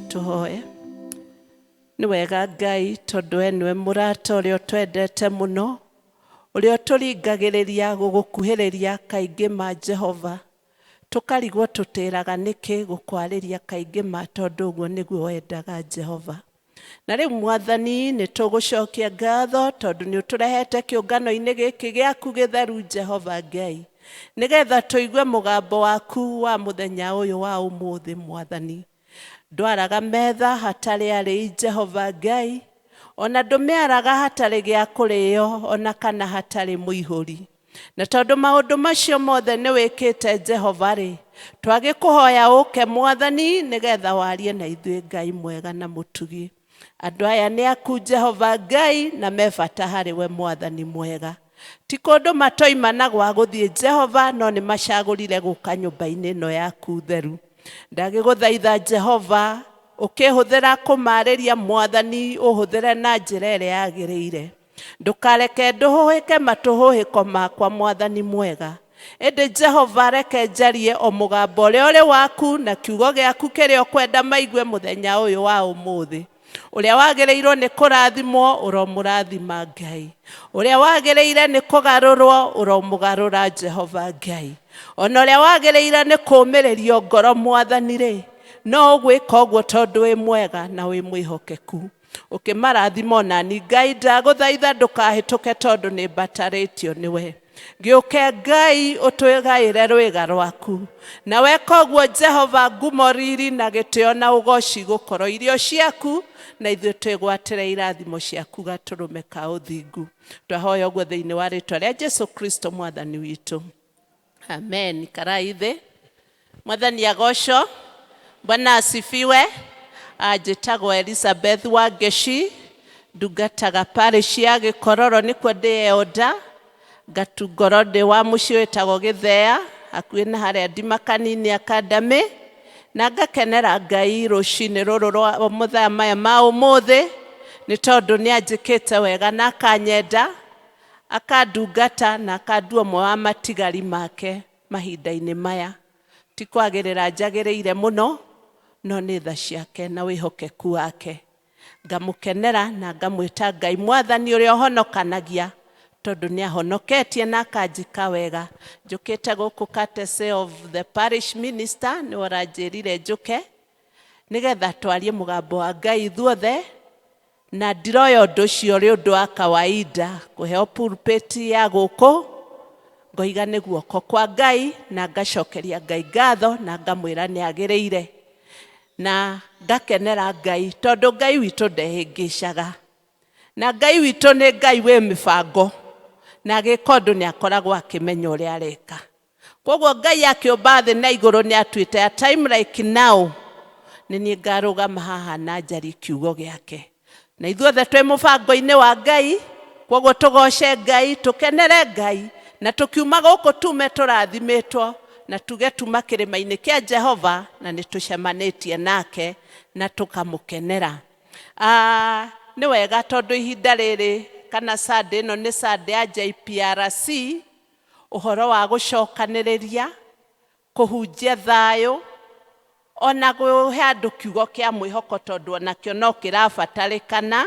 tuhoe. Ni wega Ngai tondu we niwe murata uria twendete muno, uria turingagiriria gugukuhiriria kaingi ma Jehova, tukarigwo tutiraga niki gukwariria kaingi ma tondu uguo niguo wendaga Jehova. Na riu Mwathani ni tugucokia ngatho tondu ni uturehete kiungano-ini giki giaku githeru Jehova Ngai, nigetha tuigue mugambo waku wa muthenya uyu wa umuthi. Mwathani, ndwaraga metha hatari ari Jehova Ngai, ona ndumiaraga hatari gia kurio ona kana hatari muihuri. Na tondu maundu macio mothe ni wikite Jehova ri, twagikuhoya uke Mwathani nigetha warie na ithuĩ Ngai mwega na mutugi. Andu aya ni aku Jehova Ngai na mebata hari we Mwathani mwega. Ti kundu matoimana gwa guthie Jehova, no ni macagurire guka nyumba-ini ino yaku theru. Ndagiguthaitha Jehova ukihuthira kumariria Mwathani, uhuthire na njira iria yagiriire. Ndukareke nduhuhike matuhuhiko makwa Mwathani mwega. Indi Jehova reke njarie o mugambo uria uri waku na kiugo giaku kiria ukwenda maigue muthenya uyu wa umuthi. Uria wagiriirwo ni kurathimwo uromurathima Ngai. Uria wagiriire ni kugarurwo uromugarura Jehova Ngai. Ona uria wagiriire ni kumiririo ngoro Mwathani ri, no ugwika uguo tondu wi mwega na wi mwihokeku. Ukimarathima nani Ngai ndaguthaitha ndukahituke tondu ni mbataritio niwe. Giuke Ngai utugaire rwiga rwaku. Na weka uguo Jehova ngumo riri na gitio na ugoci gukorwo irio ciaku, na ithuĩ twĩgwatĩre irathimo ciaku gaturume ka uthingu. Twahoya ũguo thĩinĩ wa rĩtwa rĩa Jesu Kristo Mwathani witũ. Amen. Karai thĩ. Mwathani agocwo. Bwana asifiwe. Njĩtagwo Elizabeth Wangeci, ndungataga parish ya Gĩkororo nĩkuo ndĩ-elder, ngatungoro ndĩ wa mũciĩ wĩtagwo Gĩthea hakuhĩ na harĩa Ndimakanini Academy, na ngakenera Ngai rũcinĩ rũrũ rwa mũthenya maya ma ũmũthĩ nĩ tondũ nĩ anjĩkĩte wega na akanyenda, akandungata na akandua ũmwe wa matigari make mahinda-inĩ maya. Ti kwagĩrĩra njagĩrĩire mũno, no nĩ tha ciake na wĩhokeku wake. Ngamũkenera na ngamwĩta Ngai Mwathani ũrĩa ũhonokanagia, tondu ni ahonoketie na akanjĩka wega. Njũkĩte gũkũ courtesy of the parish minister, nĩ oranjĩrire njũke nigetha twarie mũgambo wa Ngai ithuothe, na ndiroya ũndũ ũcio ũrĩ ũndũ wa kawaida kũheo pulpit ya gũkũ. Ngoiga nĩ guoko kwa Ngai na ngacokeria Ngai ngatho na ngamwĩra nĩ agĩrĩire, na ngakenera Ngai tondu Ngai witũ ndehĩngĩcaga, na Ngai witũ nĩ Ngai wĩ mĩbango, na agĩka ũndũ nĩ akoragwo akĩmenya ũrĩa areka. Koguo Ngai akĩũmba thĩ na igũrũ nĩ atuĩte a time like now nĩ niĩ ngarũgama haha na njarie kiugo gĩake. Na ithuothe twĩ mũbango-inĩ wa Ngai, koguo tũgoce Ngai, tũkenere Ngai, na tũkiuma gũkũ tume tũrathimĩtwo, na tuge tuma kĩrĩma-inĩ kĩa Jehova na nĩ tũcemanĩtie nake na tũkamũkenera. Nĩ wega tondu ihinda rĩrĩ kana Sunday ĩno nĩ Sunday ya JPRC, ũhoro wa gũcokanĩrĩria, kũhunjia thayũ, ona kũhe andũ kiugo kĩa mwĩhoko tondu onakĩo no kĩrabatarĩkana.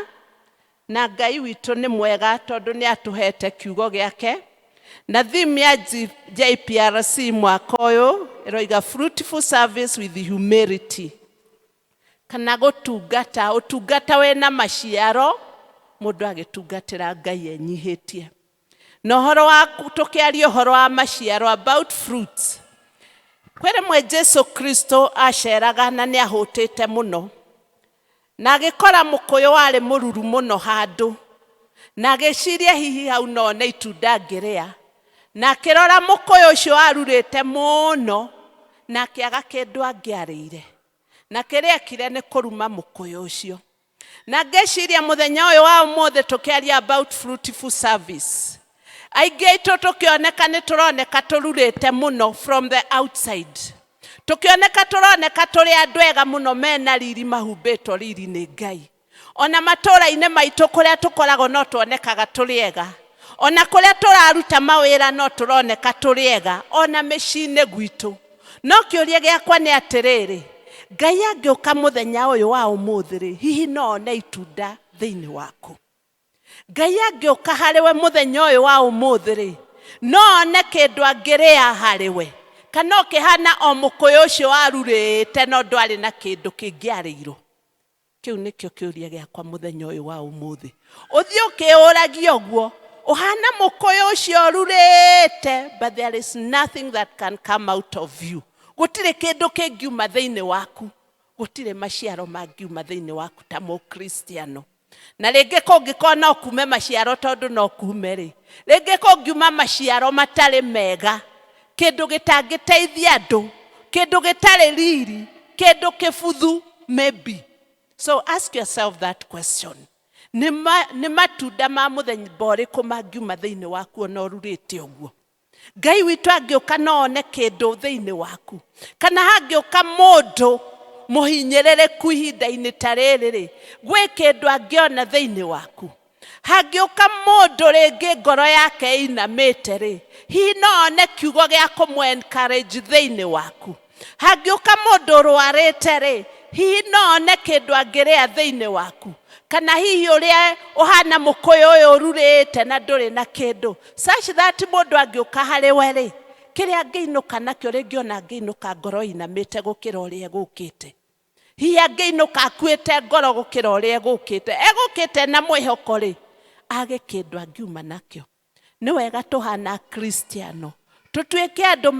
Na Ngai witũ nĩ mwega tondu nĩ atũhete kiugo gĩake. Na theme ya JPRC mwaka ũyũ ĩroiga fruitful service with humility, kana gũtungata, ũtungata wĩna maciaro, mũndũ agĩtungatĩra Ngai enyihĩtie. Na ũhoro wa tũkĩaria ũhoro wa maciaro, about fruits, kwĩ rĩmwe Jesu Kristo aceraga na nĩ ahũtĩte mũno, na agĩkora mũkũyũ warĩ mũruru mũno handũ, na agĩciria hihi hau no nĩ itunda angĩrĩa, na akĩrora mũkũyũ ũcio arurĩte mũno na akĩaga kĩndũ angĩarĩire, na kĩrĩa ekire nĩ kũruma mũkũyũ ũcio. Na ngeciria muthenya ũyũ wa ũmũthĩ tũkĩaria about fruitful service, aingĩ aitũ tũkĩoneka nĩ tũroneka tũrurĩte mũno from the outside, tũkĩoneka tũroneka tũrĩ andũ ega mũno mena riri mahumbĩtwo riri nĩ Ngai. Ona matũũra-inĩ maitũ kũrĩa tũkoragwo no tuonekaga tũrĩ ega, ona kũrĩa tũraruta mawĩra no tũroneka tũrĩ ega, ona mĩciĩ-inĩ gwitũ. No kĩũria gĩakwa nĩ atĩrĩrĩ, Ngai angĩũka mũthenya ũyũ wa ũmũthĩ-rĩ, hihi no one itunda thĩinĩ waku. Ngai angĩũka harĩwe mũthenya ũyũ wa ũmũthĩ-rĩ, no one kĩndũ angĩrĩa harĩwe. Kana ũkĩhana o mũkũyũ ũcio warurĩte no ndwarĩ na kĩndũ kĩngĩarĩirwo. Kĩu nĩkĩo kĩũria gĩakwa mũthenya ũyũ wa ũmũthĩ. Ũthiĩ ũkĩũragia ũguo, ũhana mũkũyũ ũcio ũrurĩte, but there is nothing that can come out of you. Gũtirĩ kĩndũ kĩngiuma thĩinĩ waku. Gũtirĩ maciaro mangiuma thĩinĩ waku ta mũkristiano. Na rĩngĩ kũngĩkorwo no kume maciaro tondũ no kume-rĩ, rĩngĩ kũngiuma maciaro matarĩ mega, kĩndũ gĩtangĩteithia andũ, kĩndũ gĩtarĩ riri, kĩndũ kĩbuthu, maybe. So ask yourself that question. Nĩ matunda ma mũthemba ũrĩkũ mangiuma thĩinĩ waku ona ũrurĩte ũguo? Ngai witũ angĩũka no one kĩndũ thĩinĩ waku. Kana hangĩũka mũndũ mũhinyĩrĩrĩku ihinda-inĩ ta rĩrĩ-rĩ, gwĩ kĩndũ angĩona thĩinĩ waku. Hangĩũka mũndũ rĩngĩ ngoro yake ĩinamĩte-rĩ, hihi no one kiugo gĩa kũmũ-encourage thĩinĩ waku. Hangĩũka mũndũ ũrwarĩte-rĩ, hihi no one kĩndũ angĩrĩa thĩinĩ waku. Kana hihi ũrĩa ũhana mũkũyũ ũyũ ũrurĩte na ndũrĩ na kĩndũ. Such that mũndũ angĩũka harĩwe-rĩ, kĩrĩa angĩinũka nakĩo, rĩngĩ ona angĩinũka ngoro inamĩte gũkĩra ũrĩa egũkĩte. Hihi angĩinũka akuĩte ngoro gũkĩra ũrĩa egũkĩte. Egũkĩte na mwĩhoko-rĩ, age kĩndũ angiuma nakĩo. Nĩ wega tũhana Kristiano, tũtuĩke andũ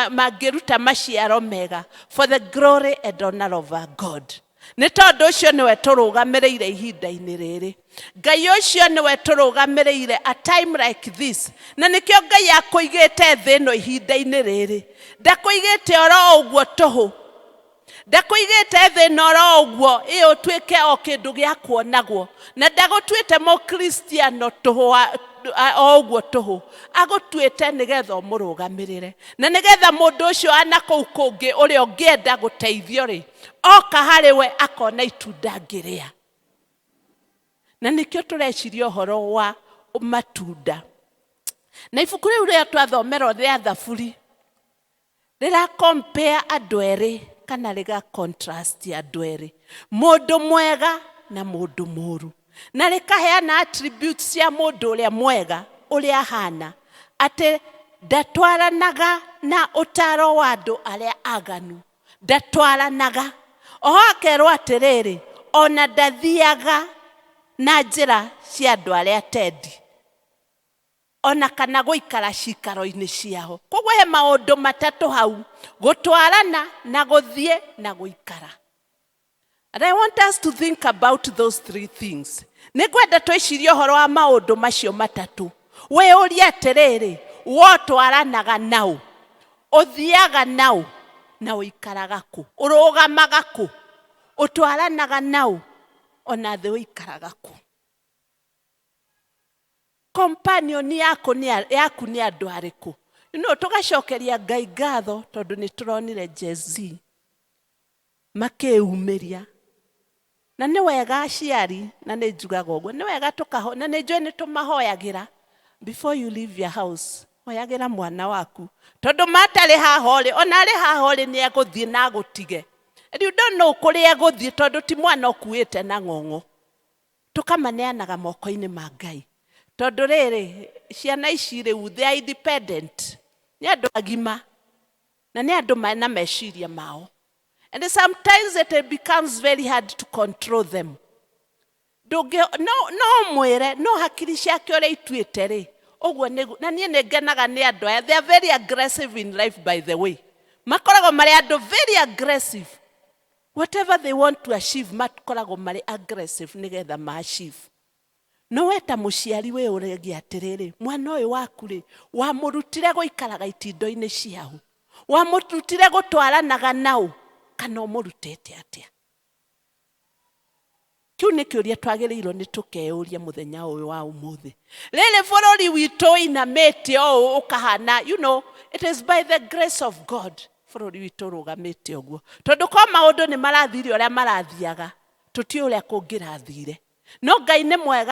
mangĩruta maciaro mega for the glory and honor of our God. Nĩ tondũ ũcio nĩwe tũrũgamĩrĩire ihinda-inĩ rĩrĩ. Ngai ũcio nĩwe tũrũgamĩrĩire a time like this. Na nĩkĩo Ngai akũigĩte thĩ ĩno ihinda-inĩ rĩrĩ. Ndakũigĩte oro ũguo tũhũ. Ndakũigĩte thĩ ĩno oro ũguo ĩ ũtuĩke o kĩndũ gĩa kuonagwo. Na ndagũtuĩte mũkristiano tũhũ o ũguo tũhũ. Agũtuĩte nĩgetha ũmũrũgamĩrĩre. Na nĩgetha mũndũ ũcio anakũu kũngĩ ũrĩa ũngĩenda gũteithio-rĩ, oka harĩwe akona itunda angĩrĩa. Na nĩkĩo tũreciria ũhoro wa matunda. Na ibuku rĩu rĩrĩa twathomerwo rĩa Thaburi rĩra compare andũ erĩ kana rĩga contrast andũ erĩ. Mũndũ mwega na mũndũ mũũru. Na rĩkaheana attributes cia mũndũ ũrĩa mwega ũrĩa ahana. Atĩ ndatwaranaga na ũtaro wa andũ arĩa aganu. Ndatwaranaga. Oho akerwo atĩrĩrĩ, ona ndathiaga na njĩra cia andũ arĩa atendi. Ona kana gũikara cikaro-inĩ ciao. Koguo he maũndũ matatũ hau. Gũtwarana na gũthiĩ na gũikara. And I want us to think about those three things. Nĩngwenda twĩcirie ũhoro wa maũndũ macio matatũ. Wĩyũrie atĩrĩrĩ, wotwaranaga naũ, ũthiaga naũ, na ũikaraga kũ? Ũrũgamaga kũ? Ũtwaranaga naũ, ona thĩ ũikaraga kũ? Companion yaku nĩ andũ arĩkũ? Tũgacokeria Ngai ngatho tondũ nĩtũronire Gen Z makĩumĩria. Na nĩ wega aciari, na nĩ njugaga ũguo, nĩ wega na nĩ njũĩ nĩtũmahoyagĩra. Before you leave your house, hoyagĩra mwana waku. Tondũ matarĩ haha-rĩ, ona arĩ haha-rĩ nĩ egũthiĩ na agũtige. And you don't know kũrĩa egũthiĩ tondũ ti mwana ũkuĩte na ng'ong'o. Tũkamaneanaga moko-inĩ ma Ngai. Tondũ rĩrĩ, ciana ici rĩu, they are independent. Nĩ andũ agima. Na nĩ andũ mena meciria mao. And sometimes it becomes very hard to control them. No mwĩre, no hakiri ciake ũrĩa ituĩte-rĩ. Ũguo na niĩ nĩngenaga nĩ andũ aya. They are very aggressive in life, by the way. Makoragwo marĩ andũ very aggressive. Whatever they want to achieve, makoragwo marĩ aggressive nĩgetha ma-achieve. No weta mũciari wĩyũragia atĩrĩrĩ, mwana ũyũ waku-rĩ, wamũrutire gũikaraga itindo-inĩ ciao. Wamũrutire gũtwaranaga naũ, kana ũmũrutĩte atĩa? Kĩu nĩ kĩũria twagĩrĩirwo nĩ tũkeyũria mũthenya ũyũ wa ũmũthĩ. Rĩrĩ bũrũri witũ inamĩte ũũ ũkahana, it is by the grace of God. Bũrũri witũ ũrũgamĩte ũguo. Tondũ kwa maũndũ nĩ marathire ũrĩa marathiaga, tũtiũĩ ũrĩa kũngĩrathire. No Ngai nĩ mwega.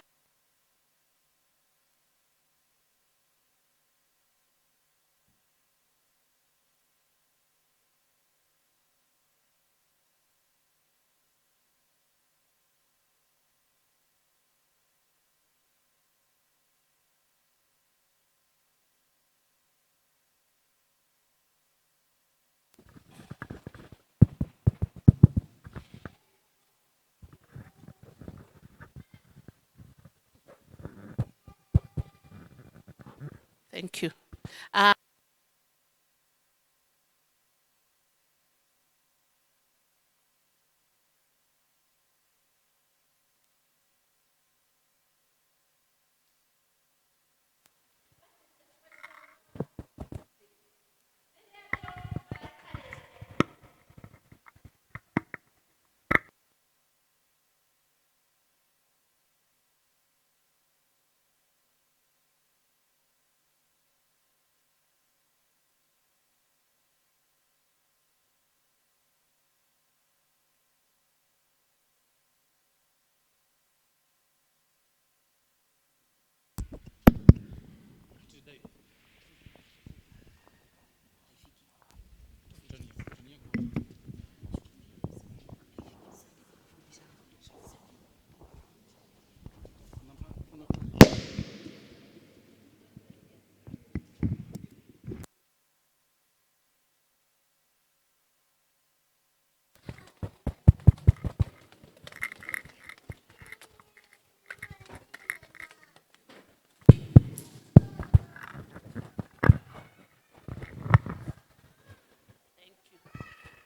Thank you.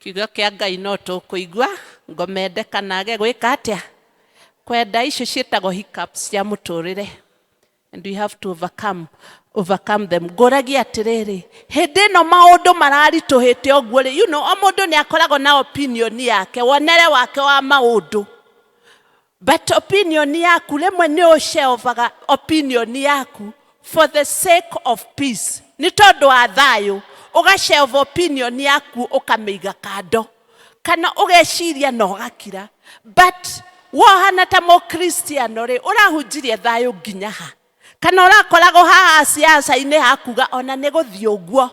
Kiugo kia Ngai no tukuigua ngomendeka nage gwika atia kwenda icio cietagwo hiccups cia muturire, and we have to overcome them. Ngoragia atiriri hindi no maundu mararituhite oguo ri, o mundu ni akoragwo na opinion yake, wonere wake wa maundu, but opinion yaku rimwe ni ushelvaga opinion yaku for the sake of peace, ni tondu wa thayu ugashelve opinion yaku ukamiiga kando, kana ugeciria na ugakira. But wohana ta mukristiano ri urahunjirie thayu nginya ha, kana urakoragwo haha siasa-ini hakuga ona ni guthii uguo,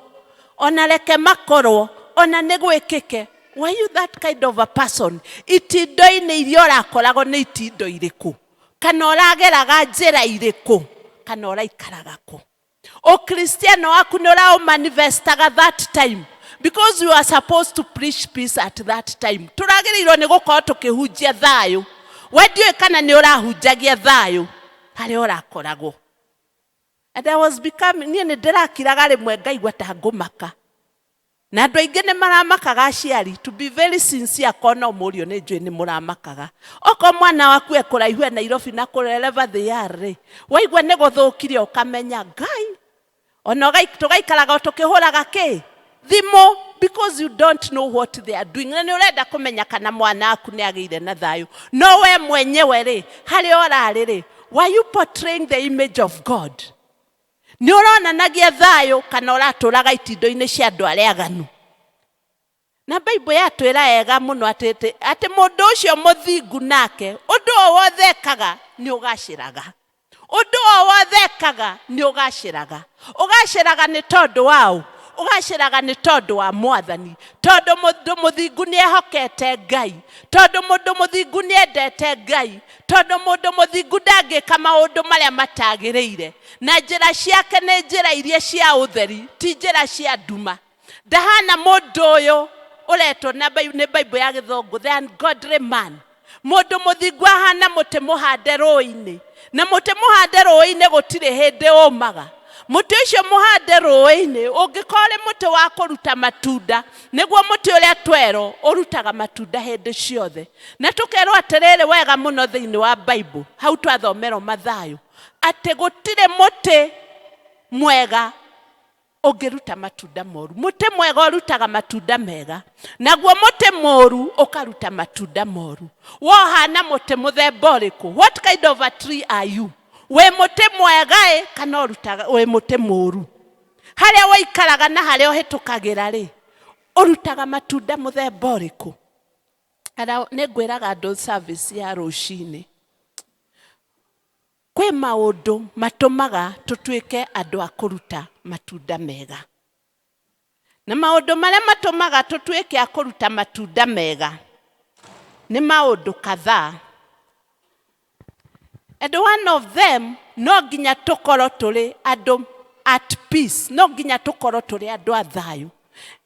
ona reke makorwo, ona ni gwikike. Were you that kind of a person? Itindo-ini iria urakoragwo ni itindo iriku, kana urageraga njira iriku, kana uraikaraga ku? Ukristiano waku ni uramanifestaga that time, because you are supposed to preach peace at that time. Turagirirwo ni gukorwo tukihunjia thayu. Wendiwe kana ni urahunjagia thayu haria urakoragwo. And I was becoming, ni ndirakiraga rimwe ngaigua ta ngumaka, na andu aingi ni maramakaga aciari. To be very sincere, kona umurio ni njui ni muramakaga. Oko mwana waku ekuraihu e Nairobi na wherever they are, waigua ni guthukirio ukamenya Ngai, ona tugaikaraga tukihuraga ki thimo, because you don't know what they are doing. Na ni urenda kumenya kana mwana waku ni agiire na thayu. No we mwenyewe ri haria urari ri, were you portraying the image of God? Ni uronanagia thayu kana uraturaga itindo-ini cia andu aria aganu? Na Bible yatwira ega muno ati mundu ucio muthingu nake undu o wothe ekaga ni ugaciraga, undu o wothe ekaga ni ugaciraga. Ugaciraga ni tondu wao, ugaciraga ni tondu wa Mwathani, tondu mundu muthingu ni ehokete Ngai, tondu mundu muthingu ni endete Ngai, tondu mundu muthingu ndangika maundu maria matagiriire, na njira ciake ni njira iria cia utheri, ti njira cia nduma. Ndahana mundu uyu uretwo ni Bible ya Githongo the ungodly man. Mundu muthingu ahana muti muhande ruu-ini, na muti muhande ruu-ini gutiri hindi umaga. Muti ucio muhande ruu-ini ungikore muti wa kuruta matunda, niguo muti uria twero urutaga matunda hindi ciothe. Na tukerwo atiriri wega muno thiini wa Bible, hau twathomerwo Mathayo, ati gutire muti mwega ungiruta matunda moru. Muti mwega urutaga matunda mega, naguo muti moru ukaruta matunda moru. Wohana muti muthemba uriku? What kind of a tree are you? We muti mwega kana urutaga we muti moru? Haria waikaraga na haria uhitukagira ri urutaga matunda muthemba uriku? Ara ni ngwiraga andu service ya rucini, kwi maundu matumaga tutuike andu a kuruta matunda mega, na maundu maria matumaga tutuike a kuruta matunda mega ni maundu kadhaa. And one of them, no nginya tukorwo turi andu at peace, no nginya tukorwo turi andu a thayu.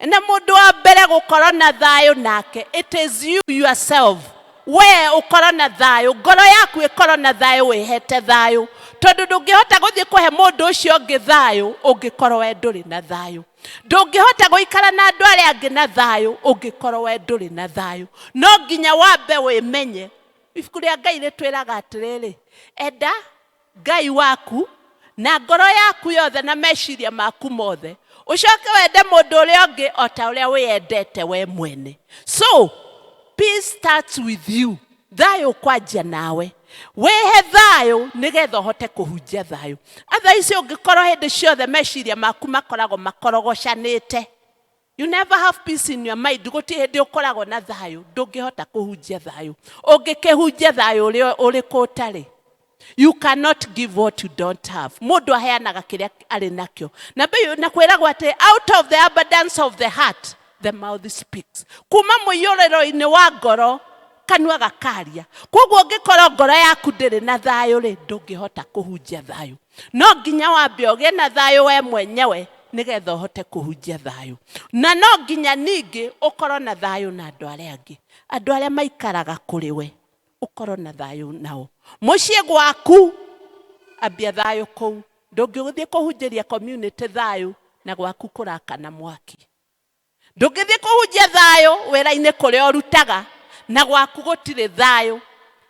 Na mundu wa mbere gukorwo na thayu nake, it is you yourself we ukorwo na thayo, ngoro yaku ikorwo na thayo, wihete thayo, tondu ndungihota guthie kuhe mundu ucio ungi thayo ungikorwo we nduri na thayo. Ndungihota guikara na andu aria angi na thayo ungikorwo we nduri na thayo. No nginya wambe wimenye. Ibuku ria Ngai ritwiraga atiriri, enda Ngai waku na ngoro yaku yothe na meciria maku mothe, ucoke wende mundu uria ungi o ta uria wiyendete we mwene. So peace starts with you. Thayo kwanjia nawe. Wehe thayo nigetha uhote kuhunjia thayo. Otherwise ungikorwo hindi ciothe meciria maku makoragwo makorogocanite. You never have peace in your mind. Guti hindi ukoragwo na thayo, ndungihota kuhunjia thayo. Ungikihunjia thayo uriku utari. You cannot give what you don't have. Mundu aheanaga kiria ari nakyo. Na kwiragwo ati out of the abundance of the heart the mouth speaks. Kuma muyorero-ini wa ngoro kanua gakaria. Koguo ungikorwo ngoro yaku ndiri na thayo ri, ndungihota kuhunjia thayo. No nginya wambe ugie na thayo we mwenyewe nigetha uhote kuhunjia thayo. Na no nginya ningi ukorwo na thayo na andu aria angi, andu aria maikaraga kuri we, ukorwo na thayo nao. Mucii gwaku ambia thayo kou. Ndungithie kuhunjiria community thayo na gwaku kurakana mwaki. Ndungithie kuhunjia thayo wira-ini kuria urutaga na gwaku gutire thayo.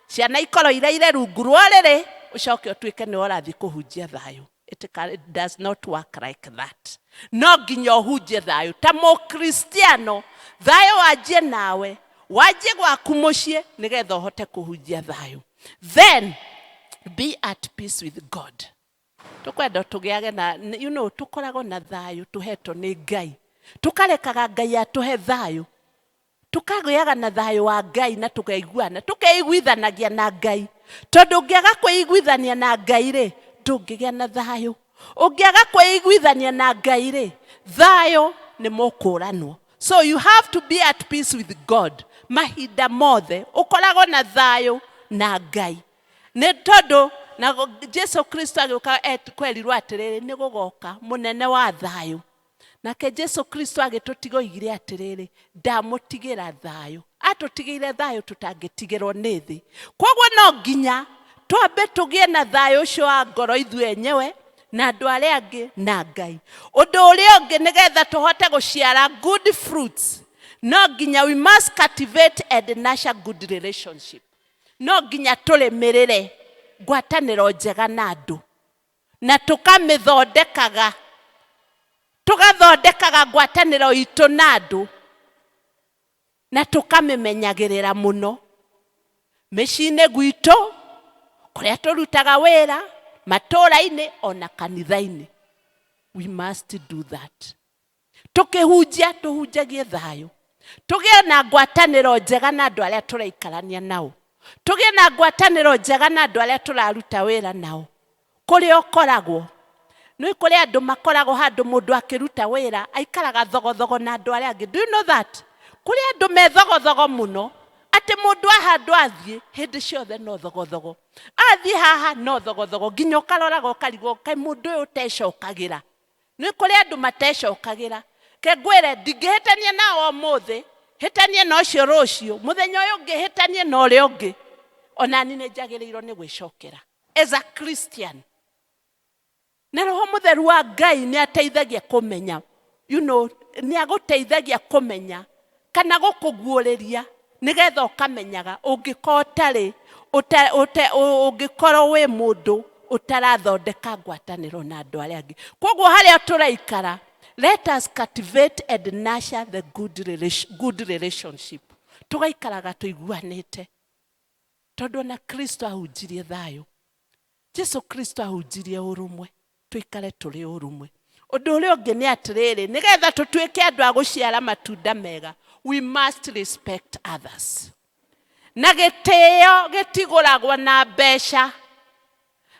Ciana ikorwo iraire rungu rwa riri, ucoke utuike ni urathi kuhunjia thayo. It does not work like that. No nginya uhunjie thayo ta mukristiano. Thayo wanjie nawe, wanjie gwaku mucii nigetha uhote kuhunjia thayo. Then be at peace with God. Tukwenda tugiage na, tukoragwo na thayo tuhetwo ni Ngai. Tukarekaga Ngai atuhe thayo. Tukagiaga na thayo wa Ngai na tukaiguana, tukeiguithanagia na Ngai. Tondu ungiaga kuiguithania na Ngai ri, ndungigia na thayo. Ungiaga kuiguithania na Ngai ri, thayo ni mukuranwo. So you have to be at peace with God. Mahinda mothe ukoragwo na thayo na Ngai. Ni tondu na Jesu Kristo agiuka kwerirwo atiriri ni gugoka munene wa thayo. Nake Jesu Kristo agitutigoigire atiriri, ndamutigira thayo. Atutigire thayo tutangitigirwo ni thi. Koguo no nginya twambe tugie na thayo ucio wa ngoro ithuĩ enyewe na andu aria angi na Ngai. Undu uria ungi nigetha tuhote guciara good fruits, no nginya we must cultivate and nurture good relationship. No nginya tulimirire ngwataniro njega na andu na tukamithondekaga ngwataniro itu na andu na tukamimenyagirira muno micii-ini gwitu, kuria turutaga wira, matura-ini ona kanitha-ini. We must do that. Tukihunjia tuhunjagie thayo. Tugie na ngwataniro njega na andu aria turaikarania nao. Tugie na ngwataniro njega na andu aria turaruta wira nao. Kuria ukoragwo, no kuria andu makoragwo handu mundu akiruta wira aikaraga thogothogo na andu aria angi. Do you know that? Kuria andu me thogothogo muno, ati mundu ahandu athie hindi ciothe no thogothogo. Athie haha no thogothogo, nginya ukaroraga ukarigwo kai mundu uyu tecokagira. No kuria andu matecokagira. Ke ngwire ndingihitania nao umuthi, hitanie na ucio rucio, muthenya uyu ungi hitanie na uria ungi. Ona ni njagiriirwo ni gwicokera as a Christian. Na Roho Mutheru wa Ngai ni ateithagia kumenya, ni aguteithagia kumenya kana gukuguuriria nigetha ukamenyaga ungikotari ungikorwo wi mundu utarathondeka ngwataniro na andu aria angi. Koguo haria turaikara, let us cultivate and nurture the good relationship. Tugaikaraga tuiguanite. Tondu na Kristo ahunjirie thayo. Jesu Kristo ahunjirie urumwe. Tuikare turi urumwe. Undu uria ungi ni atiriri, nigetha tutuike andu a guciara matunda mega, we must respect others. Na gitio gitiguragwo na mbeca.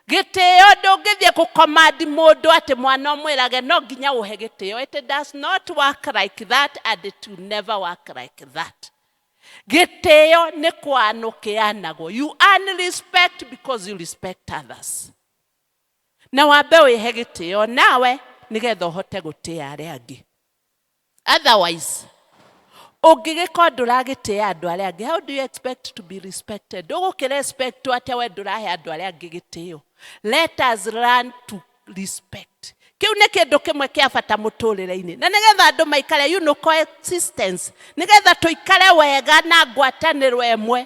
Gitio ndungithie kukomandi mundu ati mwana umwirage no nginya uhe gitio. It does not work like that, and it will never work like that. Gitio ni kwanukianagwo. You earn respect because you respect others. Na wambe wihe gitio nawe nigetha uhote gutia aria angi. Otherwise Ũngĩgĩkorwo ndũragĩtĩa andũ arĩa angĩ, how do you expect to be respected? Ndũgũkĩrespect atĩa we ndũrahe andũ arĩa angĩ gĩtĩo. Let us learn to respect. Kĩu nĩ kĩndũ kĩmwe kĩa bata mũtũrĩre-inĩ. Na nĩgetha andũ maikare, coexistence. Nĩgetha tũikare wega na ngwatanĩro ĩmwe.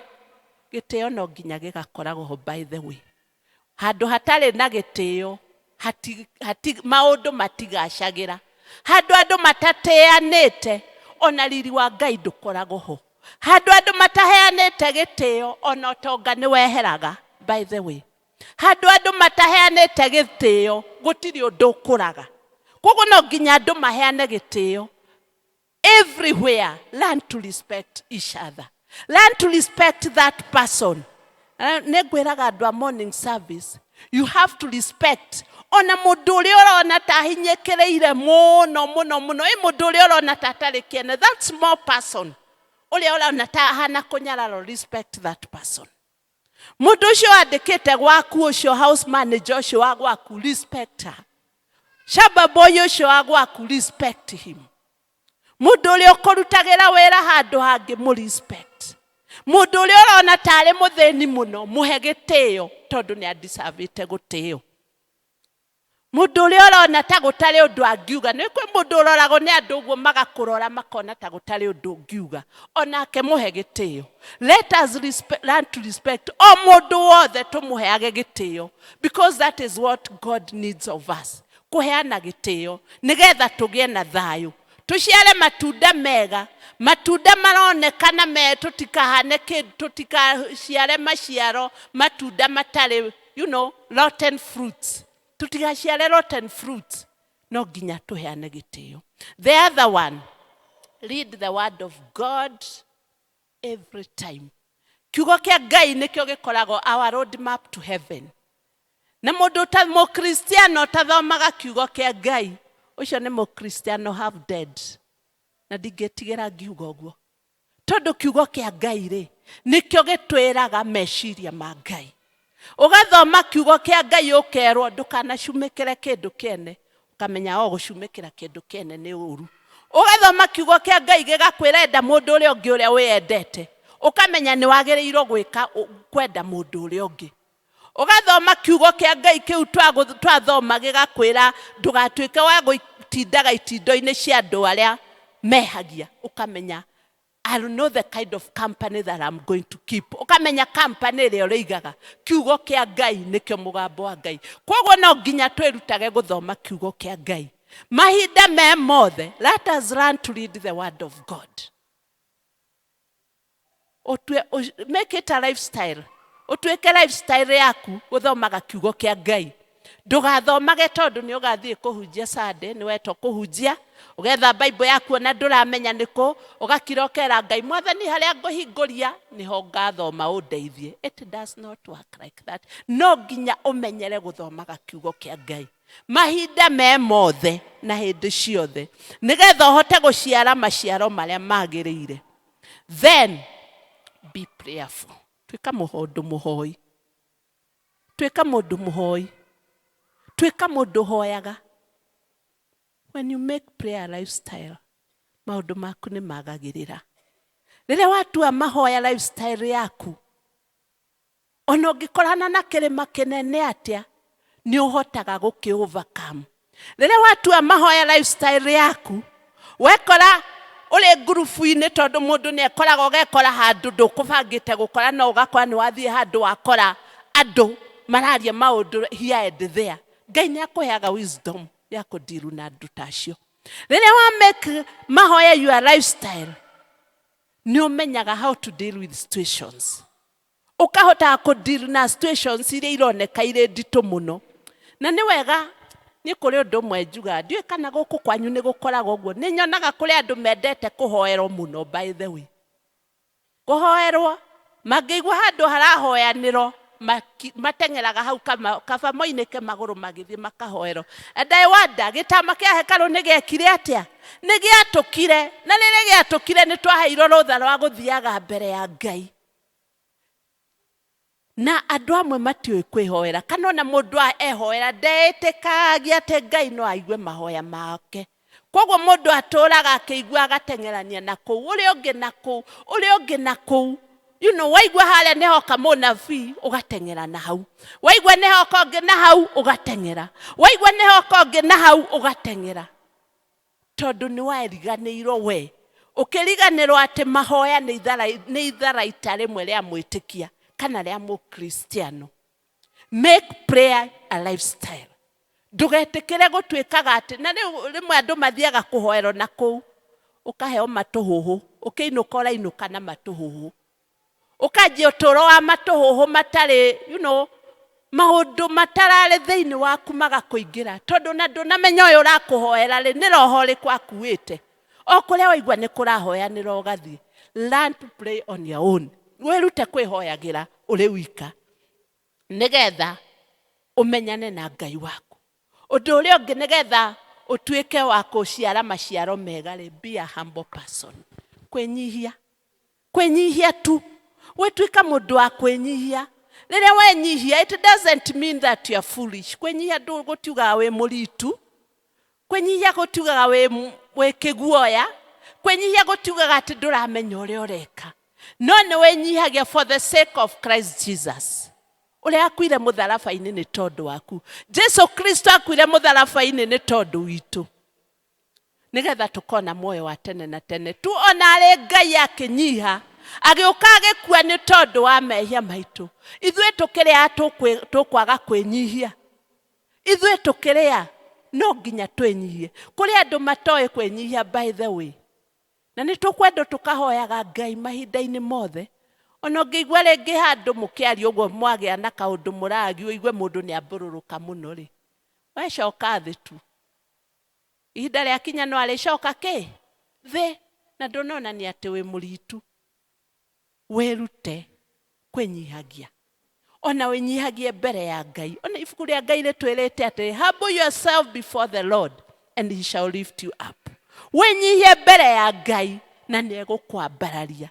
Gĩtĩo no nginya gĩgakoragwo ho, by the way. Handũ hatarĩ na gĩtĩo, maũndũ matigacagĩra. Handũ andũ matatĩanĩte, ona riri wa Ngai ndũkoragwo ho. Handũ andũ mataheanĩte gĩtĩo, ona ũtonga nĩweheraga, by the way. Handũ andũ mataheanĩte gĩtĩo, gũtirĩ ũndũ ũkũraga. Koguo no nginya andũ maheane gĩtĩo. Everywhere, learn to respect each other. Learn to respect that person. Nĩngwĩraga andũ a morning service, you have to respect. Ona mũndũ ũrĩa ũrona ta hinyĩkĩrĩire mũno, mũndũ ũrĩa ũrona ta atarĩ kĩene, that small person, ũrĩa ũrona ta hana kũnyararo, respect that person. Mũndũ ũcio andĩkĩte gwaku ũcio, house manager ũcio wa gwaku, respect her. Shamba boy ũcio wa gwaku, respect him. Mũndũ ũrĩa ũkũrutagĩra wĩra handũ hangĩ, mũrespect. Mũndũ ũrĩa ũrona tarĩ mũthĩni mũno, mũhe gĩtĩo, tondũ nĩ adeservĩte gũtĩo. Mũndũ ũrĩa ũrona ta gũtarĩ ũndũ angiuga, nĩ kwĩ mũndũ ũroragwo nĩ andũ ũguo magakũrora makona ta gũtarĩ ũndũ ũngiuga, onake mũhe gĩtĩo. Let us learn to respect. O mũndũ wothe tũmũheage gĩtĩo, because that is what God needs of us. Kũheana gĩtĩo, nĩgetha tũgĩe na thayũ. Tũciare matunda mega, matunda maronekana tũtikahane kĩndũ, tũtikaciare maciaro, matunda matarĩ, rotten fruits. Tutigaciare rotten fruits. No nginya tũheane gĩtĩo. The other one, read the word of God every time. Kiugo kĩa Ngai nĩkĩo gĩkoragwo our road map to heaven. Na mũndũ ta mũkristiano tathomaga kiugo kĩa Ngai, ũcio nĩ mũkristiano half dead. Na ndingĩtigĩra ngiuga ũguo. Tondũ kiugo kĩa Ngai rĩ, nĩkĩo gĩtwĩraga meciria ma Ngai. Ũgathoma kiugo kĩa Ngai ũkerwo ndũkanacumĩkĩre kĩndũ kĩene, ũkamenya gũcumĩkĩra kĩndũ kĩene nĩ ũru. Ũgathoma kiugo kĩa Ngai gĩgakwĩra enda mũndũ ũrĩa ũngĩ ũrĩa wĩendete, ũkamenya nĩ wagĩrĩirwo gwĩka kwenda mũndũ ũrĩa ũngĩ. Ũgathoma kiugo kĩa Ngai kĩu twathoma gĩgakwĩra ndũgatuĩke wa gũtindaga itindo-inĩ cia andũ arĩa mehagia, ũkamenya I know the kind of company that I'm going to keep. Ukamenya company ĩrĩa ũrĩigaga. Kiugo kĩa Ngai nĩkĩo mũgambo wa Ngai. Koguo no nginya twĩrutage gũthoma kiugo kĩa Ngai. Mahinda me mothe, let us learn to read the word of God. Make it a lifestyle. Ũtuĩke lifestyle yaku gũthomaga kiugo kĩa Ngai. Ndũgathomage tondũ nĩ ũgathiĩ kũhunjia Sunday, nĩ wetwo kũhunjia, ũgetha Bible yaku ona ndũramenya nĩkũ, ũgakirokera Ngai mwathani harĩa ngũhingũria niho ngathoma ũndeithie. It does not work like that. No nginya ũmenyere gũthomaga kiugo kĩa Ngai. Mahinda me mothe na hĩndĩ ciothe, nĩgetha ũhote gũciara maciaro marĩa magĩrĩire. Then be prayerful. Tuĩka mũndũ mũhoi. Tuĩka mũndũ mũhoi. Tuĩka mũndũ hoyaga. When you make prayer lifestyle, maũndũ maku nĩ magagĩrĩra. Rĩrĩa watua mahoya lifestyle yaku, ona ũngĩkorana na kĩrĩma kĩnene atĩa, nĩ ũhotaga gũkĩ-overcome. Rĩrĩa watua mahoya lifestyle yaku, wekora ũrĩ ngurubu-inĩ tondũ mũndũ nĩ ekoragwo ũgekora handũ ndũkũbangĩte gũkora, no ũgakora nĩ wathiĩ handũ wakora andũ mararia maũndũ here and there. Ngai nĩ akũheaga wisdom ya kũdiru na andũ tacio. Rĩrĩa wa make mahoya your lifestyle, nĩ ũmenyaga how to deal with situations. Ũkahota kũdiru na situations iria ironeka irĩ nditũ mũno. Na nĩ wega nĩ kũrĩ ũndũ ũmwe njuga, ndiũĩ kana gũkũ kwanyu nĩ gũkoragwo ũguo. Nĩ nyonaga kũrĩ andũ mendete kũhoerwo mũno, by the way. Kũhoerwo, mangĩigua handũ harahoyanĩrwo, mateng'eraga hau kaba moinĩke magũrũ magĩthiĩ makahoerwo. And I wonder, gĩtama kĩa hekarũ nĩ gĩekire atĩa? Nĩ gĩatũkire, na rĩrĩa gĩatũkire nĩ twaheirwo rũtha rwa gũthiaga mbere ya Ngai. Na andũ amwe matiũĩ kwĩhoera, kana ona mũndũ ehoera ndeĩtĩkagia atĩ Ngai no aigue mahoya make. Koguo mundu aturaga akigua agateng'erania na kuu uri ungi na kuu uri ungi na kuu. You know, waigua haria niho kamunabii ugateng'era na hau. Waigua niho kongi na hau ugateng'era. Waigua niho kongi na hau ugateng'era. Tondu ni wairiganirwo we. Ukiriganirwo ati mahoya ni itharaita rimwe ria mwitikia kana ria mukristiano. Make prayer a lifestyle. Ndugetikire gutwikaga ati na rimwe andu mathiaga kuhoerwo na kuu ukaheo matuhuhu ukiinuka urainuka na matuhuhu ukanjia uturo wa matuhuhu matari maundu matarari thiini waku magakuingira tondu na ndunamenya uyu urakuhoera ri ni roho riku akuite o kuria waigua ni kurahoyanira ugathie. Learn to pray on your own. Wirute kwihoyagira uri wika nigetha umenyane na Ngai waku. Undu uria ungi nigetha utuike wa kuciara maciaro mega ri, be a humble person. Kwenyihia tu. Wetuika mundu wa kwenyihia. Riria wenyihia, it doesn't mean that you are foolish. Kwenyihia ndu gutiugaga wi muritu. Kwenyihia gutiugaga wi kiguoya. Kwenyihia gutiugaga ati nduramenya uria ureka. No ni wenyihagia for the sake of Christ Jesus. Uria akuire mutharabai-ini ni tondu waku. Jesu Kristo akuire mutharabai-ini ni tondu witu. Nigetha tukona moyo wa tene na tene. Tu ona ari Ngai akinyiha agiuka agikua ni tondu wa mehia maitu. Ithuĩ tukiria tukwaga kwenyihia. Ithuĩ tukiria no nginya twenyihie. Kuri andu matoe kwenyihia by the way. Na ni tukwenda tukahoyaga Ngai mahinda-ini mothe. Ona ngĩigua rĩngĩ handũ mũkĩaria ũguo mwagĩa na kaũndũ mũragia ũigue mũndũ nĩ ambũrũrũka mũno rĩ, wecoka thĩ tu. Ihinda rĩakinya no arĩcoka kĩ? Thĩ. Na ndũnonania atĩ wĩ mũritu. Wĩrute kwĩnyihagia. Ona wĩnyihagie mbere ya Ngai. Ona ibuku rĩa Ngai rĩtwĩrĩte atĩ humble yourself before the Lord and he shall lift you up. Wĩnyihie mbere ya Ngai na nĩegũkwambararia.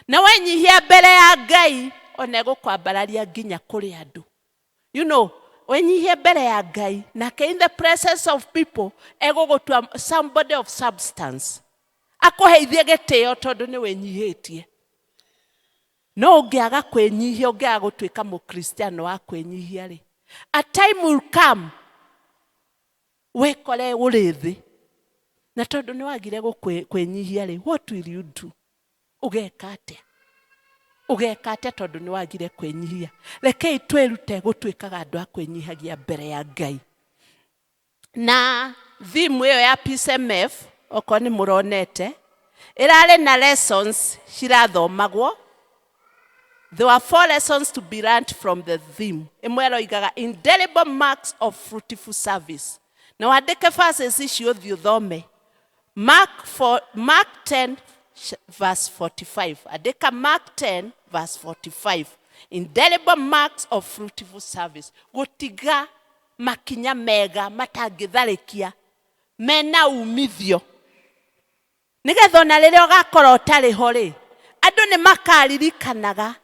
Na wenyihia mbere ya Ngai ona egũkwambararia nginya kũrĩ andũ. Wenyihia mbere ya Ngai nake in the presence of people egũgũtua somebody of substance. Akũheithie gĩtĩo tondu nĩ wĩnyihĩtie. No ũngĩaga kwĩnyihia, ũngĩaga gũtuĩka mũkristiano wa kwĩnyihia rĩ, a time will come wekore ũrĩ thĩ. Na tondu nĩ wagire kwĩnyihia rĩ, what will you do? Ugeka atia tondu ni wagire kwĩnyihia. Rekei twĩrute gũtuĩkaga andũ a kwĩnyihagia mbere ya Ngai. Na theme ĩyo ya PCMF okorwo nĩ mũronete ĩrarĩ na lessons cirathomagwo. There were 4 lessons to be learned from the theme. Ĩmwe ĩroigaga indelible marks of fruitful service. Na wandĩke verses icio ũthiĩ ũthome. Mark 10 verse 45. Andika Mark 10 verse 45. Indelible marks of fruitful service. Gutiga makinya mega matangĩtharĩkia mena umithio. Nigetha ona rĩrĩa ũgakorwo ũtarĩ ho rĩ, andũ nĩ makaririkanaga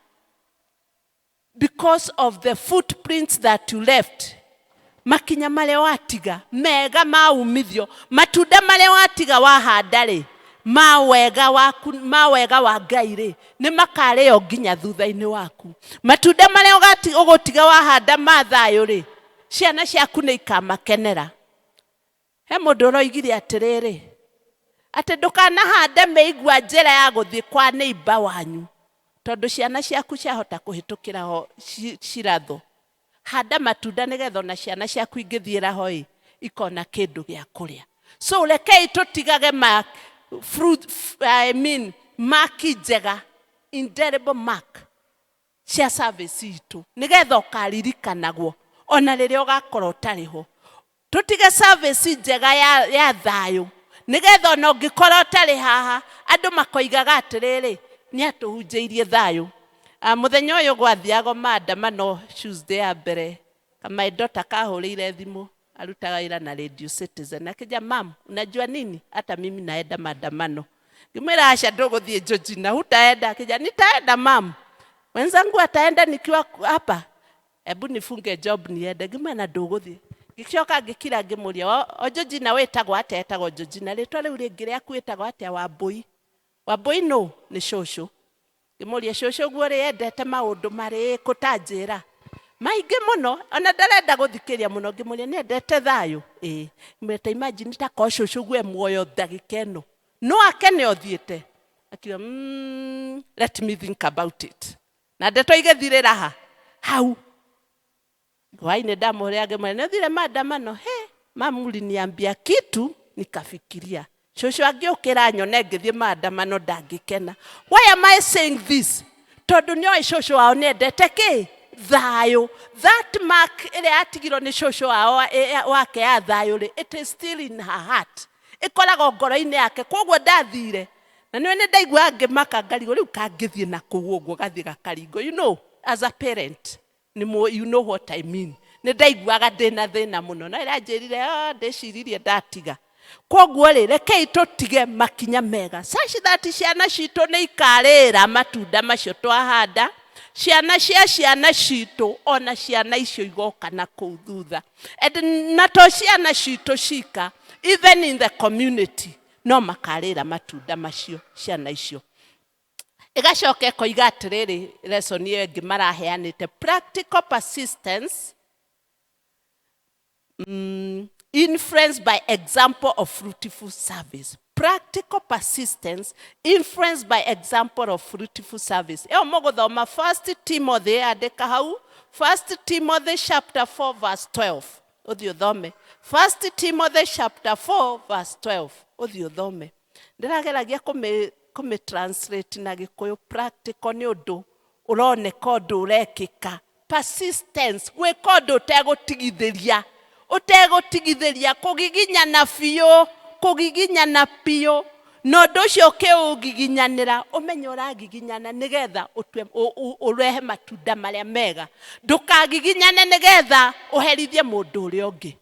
because of the footprints that you left. Makinya marĩa watiga mega ma umithio, matunda marĩa watiga wahanda rĩ, ma wega wa Ngai rĩ, nĩ makarĩo nginya thutha-inĩ waku. Matunda marĩa ũgũtiga wahanda ma thayũ rĩ, ciana ciaku nĩ ikamakenera. He mũndũ ũroigire atĩrĩrĩ, atĩ ndũkanahande mĩigua njĩra ya gũthiĩ kwa neighbor wanyu, tondu ciana ciaku ciahota kũhĩtũkĩra ho ciratho. Handa matunda nigetha ona ciana ciaku ingĩthiĩra ho ĩ, ikona kĩndũ gĩa kũrĩa. So rekei tũtigage mark njega, indelible mark cia service itũ, nigetha ũkaririkanaguo ona rĩrĩa ũgakorwo ũtarĩ ho. Tũtige service njega ya thayũ, nigetha ona ũngĩkorwo ũtarĩ haha andũ makoigaga atĩrĩrĩ, nĩ atũhunjĩirie thayũ. Muthenya ũyũ gwathiago maandamano Tuesday ya mbere, my daughter kahũrĩire thimũ, arutaga wĩra na Radio Citizen. Akija, mam, unajua nini? Hata mimi naenda maandamano. Ngimwĩra acha ndũgũthiĩ Georgina, hutaenda? Akija, nitaenda mam. Wenzangu ataenda nikiwa hapa. Hebu nifunge job niende. Ngimwĩra ndũgũthiĩ. Gicoka ngikira ngimuria Georgina wetagwo atia etagwo Georgina ritwa riu ringi riaku wetagwo atia Wambui no ni shosho ngimuria shosho guo riendete maundu mari kutanjira maingi muno ona ndarenda guthikiria muno ngimuria ni endete thayo mwete imagine ta ko shosho guo muoyo ndagika eno no akene othiete akira let me think about it na ndeto igethirira hau waine ndamuria ngimuria ni thire maandamano mamuli niambia kitu nikafikiria shosho agiukira nyone ngithie maandamano ndangikena. Why am I saying this? Tondu nio shosho wao ni endete ki thayo. That mark ile atigirwo ni shosho wao wake ya thayo ri it is still in her heart. Ikorago ngoro-ini yake koguo ndathire na niwe ni ndaigua ngimaka ngarigo riu kangithie na kuu uguo gathie gakaringo. You know, as a parent you know what I mean. Ni ndaiguaga ndina thina muno na iranjirire ndiciririe ndatiga koguo ri rekei tutige makinya mega such that ciana citu ni ikarira matunda macio twahanda ciana cia ciana citu ona ciana icio igoka na kuu thutha na to ciana citu cika even in the community no makarira matunda macio ciana icio. Igacoke koiga atiriri lesson iyo ingi maraheanite practical persistence influenced by example of fruitful service. Practical persistence influenced by example of fruitful service. Eo mogothoma 1 Timothy andika hau 1 Timothy chapter 4 verse 12. Uthi uthome 1 Timothy chapter 4 verse 12. Uthi uthome. Ndirageragia kume translate na Gikuyu practical ni undu uroneka undu urekika. Persistence gwika undu utegutigithiria kugiginyana biũ no undu ucio ukiugiginyanira umenye uragiginyana nigetha urehe matunda maria mega. Ndukagiginyane nigetha uherithie mundu uria ungi,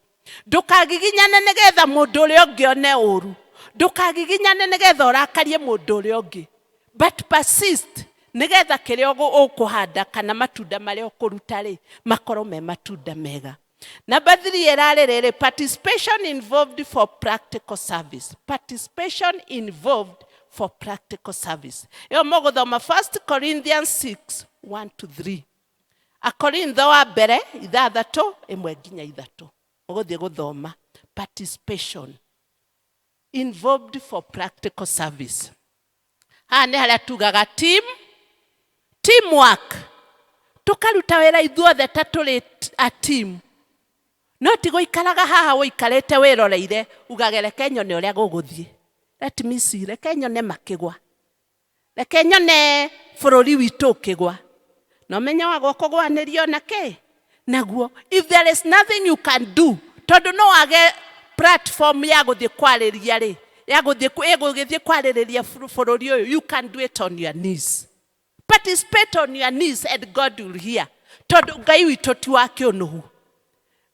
ndukagiginyane nigetha mundu uria ungi one uru, ndukagiginyane nigetha urakarie mundu uria ungi, but persist nigetha kiria ukuhanda kana matunda maria ukuruta ri makorwo me matunda mega. Number 3 erarere participation involved for practical service. Participation involved for practical service. Yo mogothoma 1 Corinthians 6 1-3. Akorintho wa mbere 6:1-3. Mugothie guthoma participation involved for practical service. Ni haria tugaga teamwork. Tukaruta wira ithuothe ta turi a team. No tigo ikaraga haha wikarite wiroreire ugagereke nyone uria guguthie. Let me see, reke nyone makigwa, reke nyone bururi witu ukigwa. No menya wagwo kugwanirio na ki naguo. If there is nothing you can do, tondu no age platform ya guthie kwariria ri ya guthie kwariria bururi uyu, you can do it on your knees. Participate on your knees and God will hear. Tondu Ngai witu ti wa kiunuhu,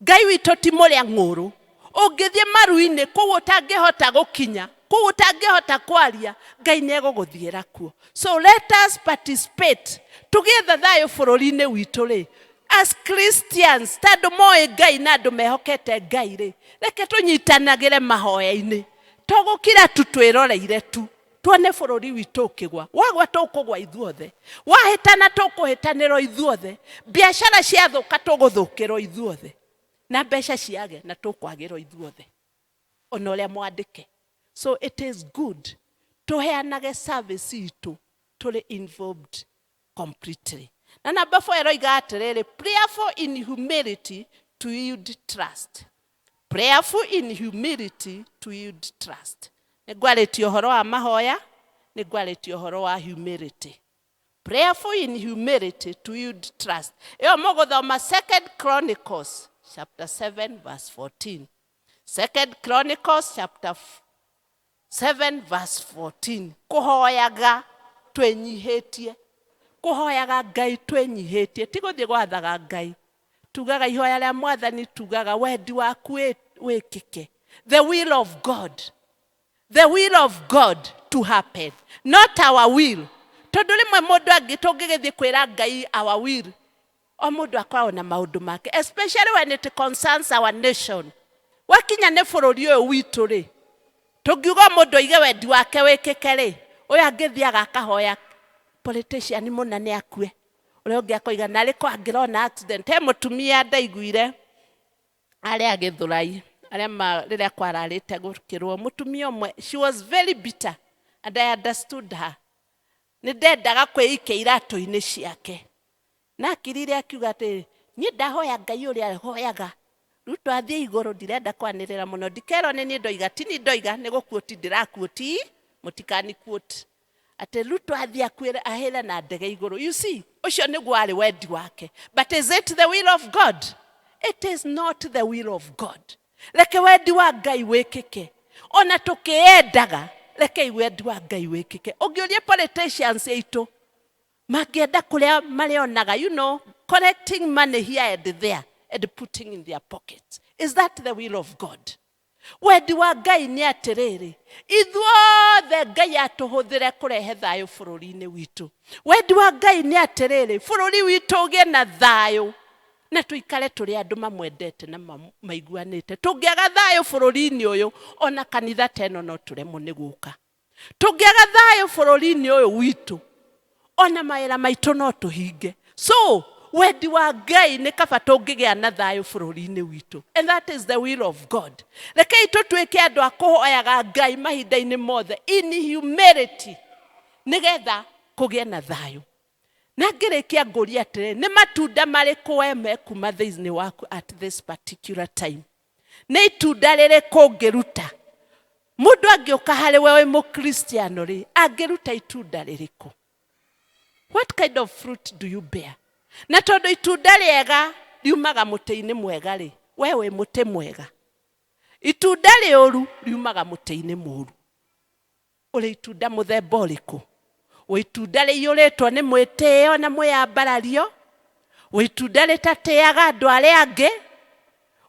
Ngai witu ti muria ng'uru. Ungithie maru-ini kuu utangihota gukinya, kuu utangihota kwaria, Ngai ni eguguthiira kuo. So let us participate together thayo bururi-ini witu ri as Christians. Tondu moe Ngai na andu mehokete Ngai ri, reke tunyitanagire mahoya-ini tugukira tutwiroreire tu tuone bururi witu ukigwa. Wagwa tukugwa ithuothe, wahitana tukuhitaniro ithuothe, biashara ciathuka tuguthukirwo ithuothe, na mbeca ciage na tukwagirwo ithuothe ona uria mwandike. So it is good tuheanage service itu tuli involved completely. Na number 4 eroiga atiriri prayerful in humility to yield trust. Prayerful in humility to yield trust. Nigwaritio horo wa mahoya, nigwaritio horo wa humility. Prayerful in humility to yield trust. Iyo mogothoma 2 Chronicles chapter 7 verse 14. 2 Chronicles chapter 7 verse 14. Kuhoyaga twenyihetie. Kuhoyaga Ngai twenyihetie. Tiguthie gwathaga Ngai. Tugaga ihoya ria mwathani, tugaga wendi waku wikike. The will of God. The will of God to happen, not our will. Tondu rimwe mundu angi tungigithie kwira Ngai our will, O mundu akoragwo na maundu make, especially when it concerns our nation. Wakinya nĩ bũrũri ũyũ witũ rĩ, tũngiuga mũndũ aige wendi wake wĩkĩke rĩ, ũyũ angĩthiaga akahoya politician mũna nĩ akue, ũrĩa ũngĩ akoiga narĩ ko angĩrona accident. He mũtumia ndaiguire arĩa Gĩthũrai arĩa rĩrĩa kwararĩte gũkĩrwo, mũtumia ũmwe, she was very bitter and I understood her. Nĩ ndendaga kwĩikia iratũ-inĩ ciake, na akirire akiuga atĩ niĩ ndahoya Ngai ũrĩa hoyaga, Ruto athiĩ igũrũ, ndirenda kwanĩrĩra mũno, ndikerwo nĩ niĩ ndoiga, ti niĩ ndoiga, nĩ gũkuoti ndĩrakuoti, mũtikani quote, atĩ Ruto athiĩ akuĩre ahĩre na ndege igũrũ. You see, ũcio nĩguo arĩ wendi wake. But is it the will of God? It is not the will of God. Reke wendi wa Ngai wĩkĩke. Ona tũkĩendaga, reke wendi wa Ngai wĩkĩke. Ũngĩũria politicians aitũ, mangĩenda kũrĩa marĩonaga, you know, collecting money here and there and putting in their pockets. Is that the will of God? Wendi wa Ngai nĩ atĩrĩrĩ, ithuothe Ngai atũhũthĩre kũrehe thayũ bũrũri-inĩ witũ. Wendi wa Ngai nĩ atĩrĩrĩ, bũrũri witũ ũgĩe na thayũ, na tũikare tũrĩ andũ mamwendete na maiguanĩte. Tũngĩaga thayũ bũrũri-inĩ ũyũ, ona kanitha teno no tũremwo nĩ gũka. Tũngĩaga thayũ bũrũri-inĩ ũyũ witũ, ona mawĩra maitũ no tũhinge. So, wendi wa Ngai nĩ kaba tũngĩgĩa na thayũ bũrũri-inĩ witũ. And that is the will of God. Rekei tũtuĩke andũ a kũhoyaga Ngai mahinda-inĩ mothe in humility, nĩgetha kũgĩe na thayũ. Na ngĩrĩkia ngũria atĩrĩ, nĩ matunda marĩkũ we mekuma thĩinĩ waku at this particular time? Nĩ itunda rĩrĩkũ ũngĩruta? Mũndũ angĩũka harĩ we wĩ mũkristiano rĩ, angĩruta itunda rĩrĩkũ? What kind of fruit do you bear? Na tondũ itunda rĩega riumaga mũtĩ-inĩ mwega rĩ, we wĩ mũtĩ mwega. Itunda rĩũru riumaga mũtĩ-inĩ mũũru. Ũrĩ itunda mũthemba ũrĩkũ? Wĩ itunda rĩiyũrĩtwo nĩ mwĩtĩo na mwĩyambarario? Wĩ itunda rĩtatĩaga andũ arĩa angĩ?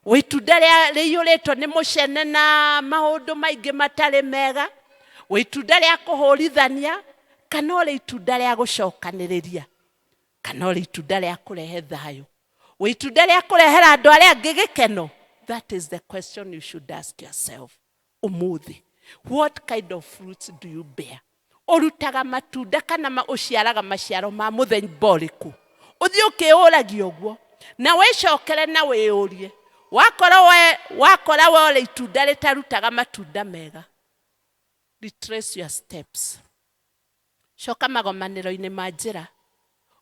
Wĩ itunda rĩiyũrĩtwo nĩ mũcene na maũndũ maingĩ matarĩ mega? Wĩ itunda rĩa kũhũrithania? Kana ũrĩ itunda rĩa gũcokanĩrĩria? Kana ũrĩ itunda rĩa kũrehe thayũ? Wĩ itunda rĩa kũrehera andũ arĩa angĩ gĩkeno? That is the question you should ask yourself. Ũmũthĩ, what kind of fruits do you bear? Ũrutaga matunda kana ũciaraga maciaro ma mũthemba ũrĩkũ? Ũthiĩ ũkĩũragia ũguo, na wĩcokere na wĩyũrie. Wakora we ũrĩ itunda rĩtarutaga matunda mega, retrace your steps. Coka magomanĩro-inĩ ma njĩra,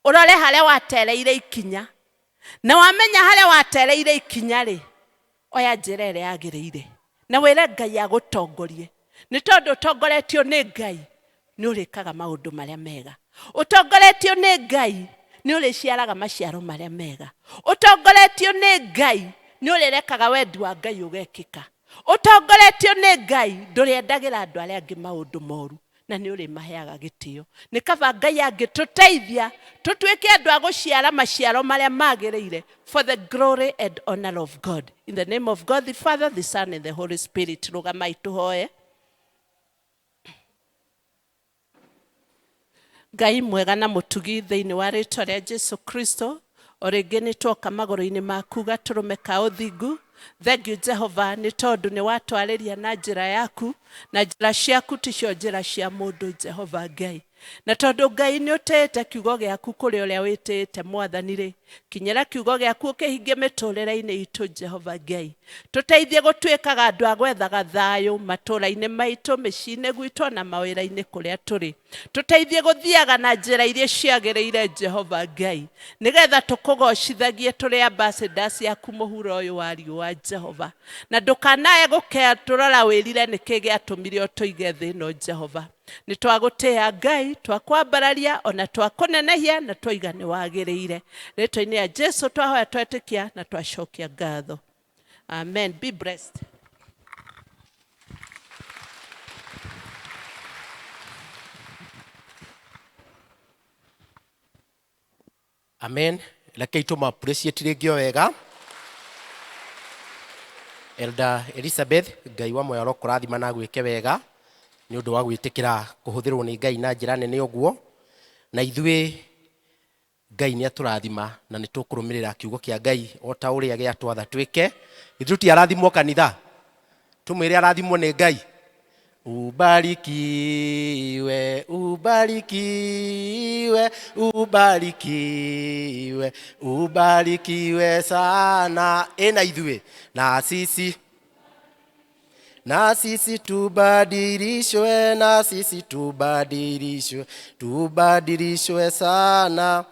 ũrore harĩa watereire ikinya, na wamenya harĩa watereire ikinya rĩ, oya njĩra ĩrĩa yagĩrĩire, na wĩre Ngai agũtongorie. Nĩ tondũ ũtongoretio nĩ Ngai, nĩ ũrĩkaga maũndũ marĩa mega. Ũtongoretio nĩ Ngai, nĩ ũrĩciaraga maciaro marĩa mega. Ũtongoretio nĩ Ngai, nĩ ũrĩrekaga wendi wa Ngai ũgekĩka. Ũtongoretio nĩ Ngai, ndũrĩendagĩra andũ arĩa angĩ maũndũ moru, na nĩ ũrĩmaheaga gĩtĩo. Nĩ kaba Ngai angĩtũteithia tũtuĩke andũ a gũciara maciaro marĩa magĩrĩire for the glory and honor of God. In the name of God the Father, the Son and the Holy Spirit. Rũgamai tũhoe. Ngai mwega na mũtugi thĩinĩ wa rĩĩtwa rĩa Jesũ Kristo, o rĩngĩ nĩ twoka magũrũ-inĩ maku gatũrũme ka ũthingu. Thank you Jehovah, nĩ tondũ nĩ watwarĩria na njĩra yaku, na njĩra ciaku ticio njĩra cia mũndũ Jehovah Ngai. Na tondũ Ngai nĩ ũtĩĩte kiugo gĩaku kũrĩ ũrĩa wĩtĩĩte Mwathani rĩ, kinyĩra kiugo gĩaku ũkĩhingie mĩtũrĩre-inĩ itũ Jehovah Ngai. Tũteithie gũtuĩkaga andũ a gwethaga thayũ matũũra-inĩ maitũ, mĩciĩ-inĩ gwitũ na mawĩra-inĩ kũrĩa tũrĩ. Tũteithie gũthiaga na njĩra iria ciagĩrĩire Jehovah Ngai, nĩgetha tũkũgocithagie tũrĩ ambassadors yaku mũhuro ũyũ wa riũa Jehovah. Na ndũkanae gũkĩatũrora wĩrire nĩkĩ gĩatũmire ũtũige thĩ ĩno Jehovah. Nĩ twagũtĩĩa Ngai, twakwambararia ona twakũnenehia na twoiga nĩ wagĩrĩire. Rĩĩtwa-inĩ rĩa Jesũ twahoya twetĩkia na twacokia ngatho. Amen. Be blessed. Amen. Rekei tũma-appreciate rĩngĩ o wega. Elder Elizabeth, Ngai wa moyo arokũrathima na gwĩke wega nĩ ũndũ wa gwĩtĩkĩra kũhũthĩrwo nĩ Ngai na njĩra nene ũguo. Na ithuĩ Ngai nĩ atũrathima na nĩ tũkũrũmĩrĩra kiugo kĩa Ngai o ta ũrĩa gĩatwatha twĩke. Ithuĩ tutiarathimwo kanitha, tumwĩre arathimwo nĩ Ngai. Ubarikiwe, ubarikiwe, ubarikiwe, ubarikiwe sana. Ena ithuĩ na sisi tubadilishwe, na sisi tubadilishwe, tubadilishwe sana.